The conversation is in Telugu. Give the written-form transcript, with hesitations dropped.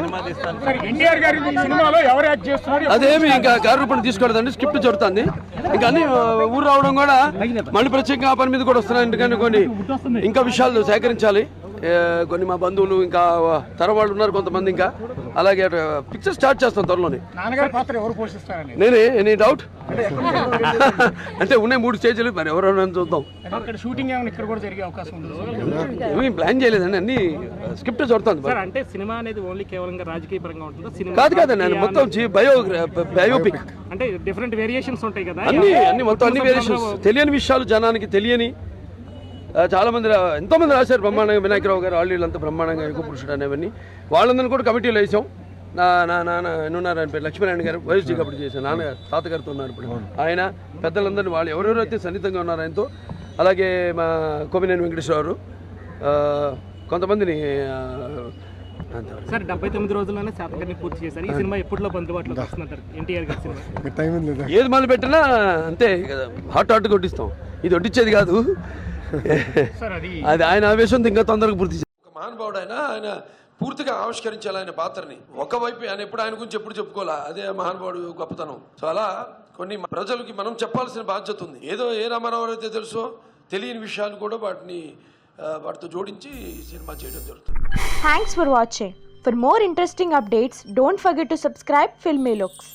సినిమా తీస్తాను. ఎన్టీఆర్ గారి సినిమాలో ఎవరు యాక్ట్ చేస్తున్నారు? అదేమి ఇంకా కార్యరూపణ తీసుకోలేదండి, స్క్రిప్ట్ జరుగుతుంది. ఇంకా అన్ని ఊరు రావడం కూడా మళ్ళీ ప్రత్యేకంగా ఆ పని మీద కూడా వస్తున్నాయి. ఎందుకంటే కొన్ని ఇంకా విషయాలు సేకరించాలి. కొన్ని మా బంధువులు ఇంకా తరవాళ్ళు ఉన్నారు కొంతమంది. ఇంకా అలాగే పిక్చర్ స్టార్ట్ చేస్తాం త్వరలోనే. నాన్నగారి పాత్ర ఎవరు పోషిస్తారని నేనే, ఎనీ డౌట్? అంటే ఉన్నాయి 3 స్టేజ్లు, మరి ఎవరైనా చూద్దాం. అక్కడ షూటింగ్ ఏమైనా ఇక్కడ కూడా జరిగే అవకాశం ఉంది? ఏమీ ప్లాన్ చేయలేదండి, అన్ని స్క్రిప్ట్ జరుగుతుంది. అంటే సినిమా అనేది ఓన్లీ కేవలంగా రాజకీయ పరంగా ఉంటుందా? కాదండి, నేను మొత్తం బయోపిక్ అంటే డిఫరెంట్ వేరియేషన్స్ ఉంటాయి కదా, అన్ని మొత్తం అన్ని వేరియేషన్స్. తెలియని విషయాలు జనానికి తెలియని చాలా మంది ఎంతోమంది రాశారు బ్రహ్మాండంగా. వినాయకరావు గారు వాళ్ళు వీళ్ళంతా బ్రహ్మాండంగా యుగ పురుషుడు అనేవన్నీ వాళ్ళందరినీ కూడా కమిటీలో వేసాం. నాన్న ఎన్నున్నారు ఆయన పేరు లక్ష్మీనారాయణ గారు, వైఎస్డీ కబడ్డీ చేశారు. నాన్నగారు తాతగారితో ఉన్నారు ఇప్పుడు ఆయన. పెద్దలందరినీ వాళ్ళు ఎవరెవరైతే సన్నిహితంగా ఉన్నారు ఆయనతో, అలాగే మా కొమ్మినేని వెంకటేశ్వరరావు, కొంతమందిని. సార్ 79 రోజుల్లోనే శాతకర్ణి పూర్తి చేశారు. ఈ సినిమా ఎప్పటిలో అందుబాటులోకి వస్తుందంటారు? ఎన్టీఆర్ గారి సినిమా ఏది మొదలు పెట్టినా అంతే హాట్ కొట్టిస్తాం. ఇది వడ్డించేది కాదు, అది ఆయన ఆవేశంతో ఇంకా తొందరగా పూర్తి చేయాలి. ఒక మహానుభావుడు ఆయన పూర్తిగా ఆవిష్కరించాలి ఆయన పాత్రని. ఒకవైపు ఆయన ఆయన గురించి ఎప్పుడు చెప్పుకోవాలా, అదే మహానుభావుడు గొప్పతనం. సో అలా కొన్ని ప్రజలకి మనం చెప్పాల్సిన బాధ్యత ఉంది. ఏదో ఏ రామారావు అయితే తెలుసో తెలియని విషయాలు కూడా వాటితో జోడించి సినిమా చేయడం జరుగుతుంది. Thanks for watching. For more interesting updates, don't forget to subscribe Filmy Looks.